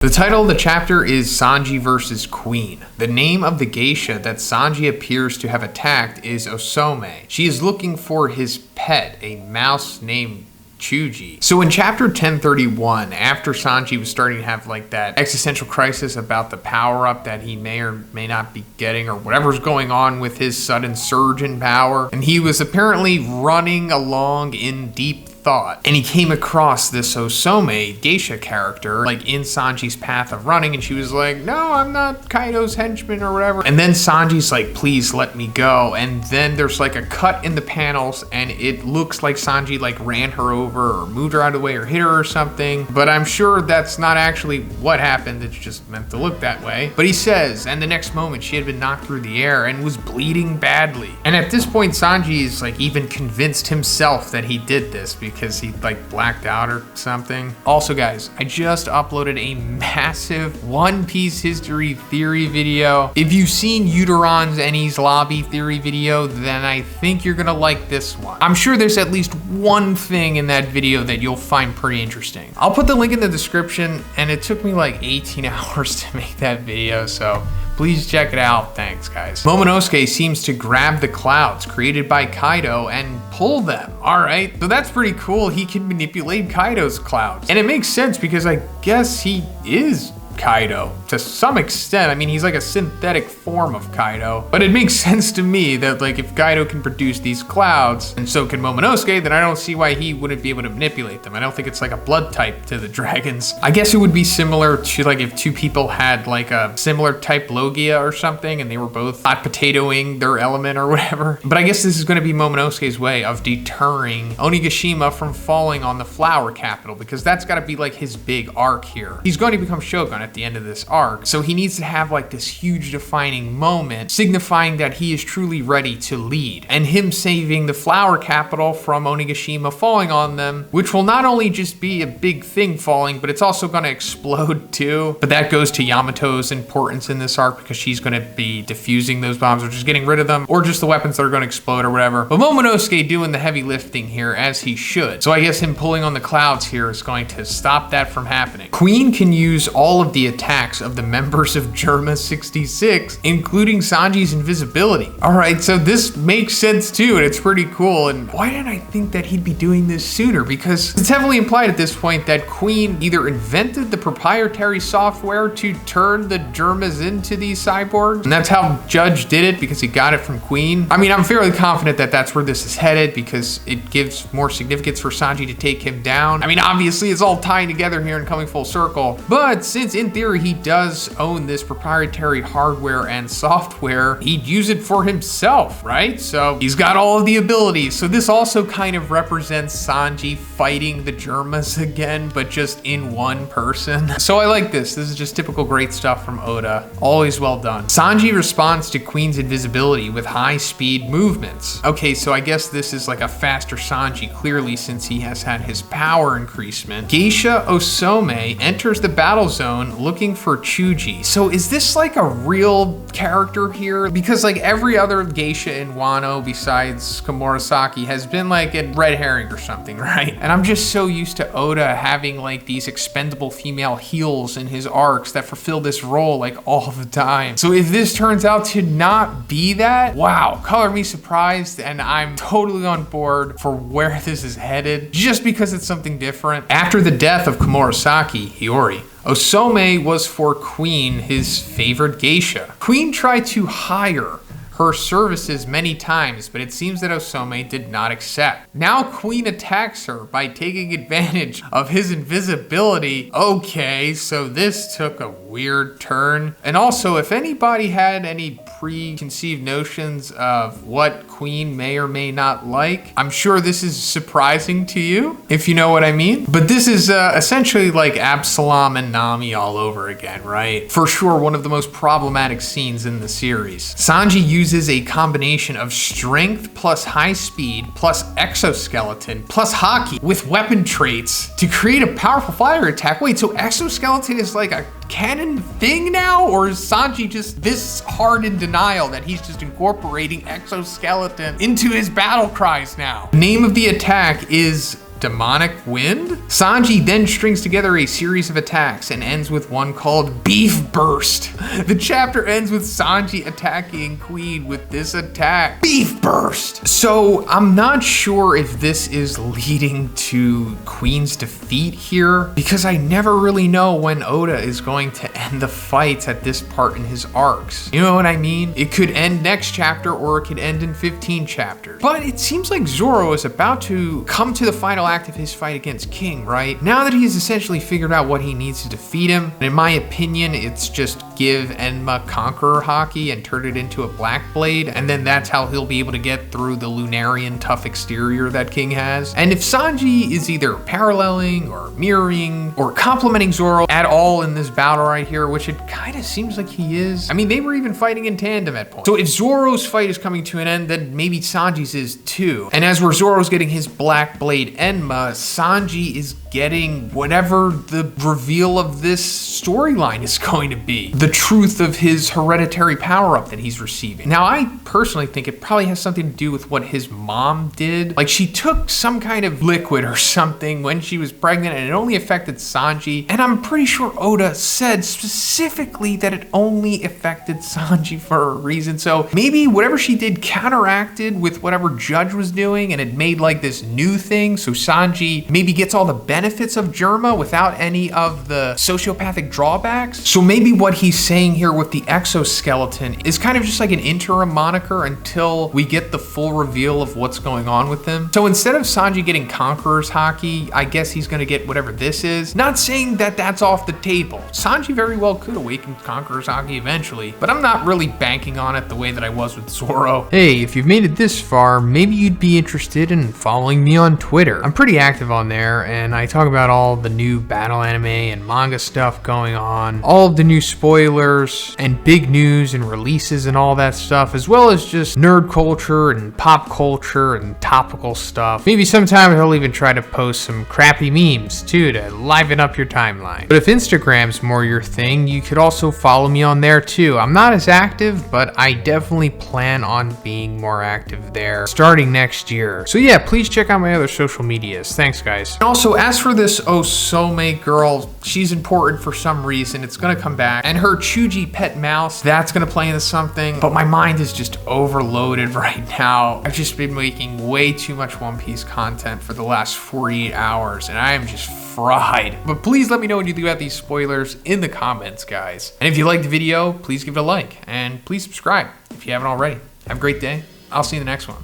The title of the chapter is Sanji versus Queen. The name of the geisha that Sanji appears to have attacked is Osome. She is looking for his pet, a mouse named Chuji. So in chapter 1031, after Sanji was starting to have like that existential crisis about the power-up that he may or may not be getting or whatever's going on with his sudden surge in power, and he was apparently running along in deep thought, and he came across this Osome geisha character like in Sanji's path of running, and she was like, no, I'm not Kaido's henchman or whatever. And then Sanji's like, please let me go. And then there's like a cut in the panels and it looks like Sanji like ran her over or moved her out of the way or hit her or something, but I'm sure that's not actually what happened. It's just meant to look that way. But he says, and the next moment she had been knocked through the air and was bleeding badly. And at this point Sanji is like even convinced himself that he did this because he like blacked out or something. Also guys, I just uploaded a massive One Piece history theory video. If you've seen Uteron's Enies Lobby theory video, then I think you're gonna like this one. I'm sure there's at least one thing in that video that you'll find pretty interesting. I'll put the link in the description, and it took me like 18 hours to make that video, so please check it out. Thanks, guys. Momonosuke seems to grab the clouds created by Kaido and pull them. All right, so that's pretty cool. He can manipulate Kaido's clouds. And it makes sense because I guess he is Kaido to some extent. I mean, he's like a synthetic form of Kaido, but it makes sense to me that like if Kaido can produce these clouds and so can Momonosuke, then I don't see why he wouldn't be able to manipulate them. I don't think it's like a blood type to the dragons. I guess it would be similar to like if two people had like a similar type Logia or something and they were both hot potatoing their element or whatever. But I guess this is going to be Momonosuke's way of deterring Onigashima from falling on the flower capital, because that's got to be like his big arc here. He's going to become Shogun at the end of this arc, so he needs to have like this huge defining moment signifying that he is truly ready to lead, and him saving the flower capital from Onigashima falling on them, which will not only just be a big thing falling, but it's also going to explode too. But that goes to Yamato's importance in this arc because she's going to be diffusing those bombs or just getting rid of them, or just the weapons that are going to explode or whatever. But Momonosuke doing the heavy lifting here, as he should, so I guess him pulling on the clouds here is going to stop that from happening. Queen can use all of the attacks of the members of Germa 66, including Sanji's invisibility. All right, so this makes sense too, and it's pretty cool. And why didn't I think that he'd be doing this sooner? Because it's heavily implied at this point that Queen either invented the proprietary software to turn the Germas into these cyborgs, and that's how Judge did it because he got it from Queen. I mean, I'm fairly confident that that's where this is headed because it gives more significance for Sanji to take him down. I mean, obviously it's all tying together here and coming full circle, but since in theory he does own this proprietary hardware and software, he'd use it for himself, right? So he's got all of the abilities. So this also kind of represents Sanji fighting the Germas again, but just in one person. So I like this. This is just typical great stuff from Oda. Always well done. Sanji responds to Queen's invisibility with high speed movements. Okay, so I guess this is like a faster Sanji, clearly, since he has had his power increasement. Geisha Osome enters the battle zone looking for Chuji. So is this like a real character here? Because like every other geisha in Wano besides Komurasaki has been like a red herring or something, right? And I'm just so used to Oda having like these expendable female heels in his arcs that fulfill this role like all the time. So if this turns out to not be that, wow, color me surprised, and I'm totally on board for where this is headed just because it's something different. After the death of Komurasaki, Hiyori, Osome was for Queen his favorite geisha. Queen tried to hire her services many times, but it seems that Osome did not accept. Now Queen attacks her by taking advantage of his invisibility. Okay, so this took a weird turn. And also, if anybody had any preconceived notions of what Queen may or may not like, I'm sure this is surprising to you, if you know what I mean. But this is essentially like Absalom and Nami all over again, right? For sure, one of the most problematic scenes in the series. Sanji uses a combination of strength plus high speed plus exoskeleton plus hockey with weapon traits to create a powerful fire attack. Wait, so exoskeleton is like a canon thing now? Or is Sanji just this hard in denial that he's just incorporating exoskeleton into his battle cries now? The name of the attack is demonic wind? Sanji then strings together a series of attacks and ends with one called Beef Burst. The chapter ends with Sanji attacking Queen with this attack, Beef Burst. So I'm not sure if this is leading to Queen's defeat here, because I never really know when Oda is going to end the fights at this part in his arcs. You know what I mean? It could end next chapter or it could end in 15 chapters. But it seems like Zoro is about to come to the final act of his fight against King, right? Now that he's essentially figured out what he needs to defeat him, in my opinion, it's just give Enma Conqueror Haki and turn it into a Black Blade, and then that's how he'll be able to get through the Lunarian tough exterior that King has. And if Sanji is either paralleling or mirroring or complementing Zoro at all in this battle right here, which it kind of seems like he is. I mean, they were even fighting in tandem at points. So if Zoro's fight is coming to an end, then maybe Sanji's is too. And as where Zoro's getting his Black Blade Enma, Sanji is getting whatever the reveal of this storyline is going to be. The truth of his hereditary power-up that he's receiving. Now, I personally think it probably has something to do with what his mom did. Like, she took some kind of liquid or something when she was pregnant and it only affected Sanji. And I'm pretty sure Oda said specifically that it only affected Sanji for a reason. So maybe whatever she did counteracted with whatever Judge was doing and it made like this new thing. So Sanji maybe gets all the benefits of Germa without any of the sociopathic drawbacks. So maybe what he's saying here with the exoskeleton is kind of just like an interim moniker until we get the full reveal of what's going on with him. So instead of Sanji getting Conqueror's Haki, I guess he's gonna get whatever this is. Not saying that that's off the table. Sanji very well could awaken Conqueror's Haki eventually, but I'm not really banking on it the way that I was with Zoro. Hey, if you've made it this far, maybe you'd be interested in following me on Twitter. I'm pretty active on there and I talk about all the new battle anime and manga stuff going on, all of the new spoilers and big news and releases and all that stuff, as well as just nerd culture and pop culture and topical stuff. Maybe sometimes I'll even try to post some crappy memes too to liven up your timeline. But if Instagram's more your thing, you could also follow me on there too. I'm not as active, but I definitely plan on being more active there starting next year. So yeah, please check out my other social medias. Thanks guys. And also, as for this Osome girl, she's important for some reason. It's gonna come back. And her Chuji pet mouse, that's gonna play into something. But my mind is just overloaded right now. I've just been making way too much One Piece content for the last 48 hours and I am just fried. But please let me know what you think about these spoilers in the comments, guys. And if you liked the video, please give it a like and please subscribe if you haven't already. Have a great day. I'll see you in the next one.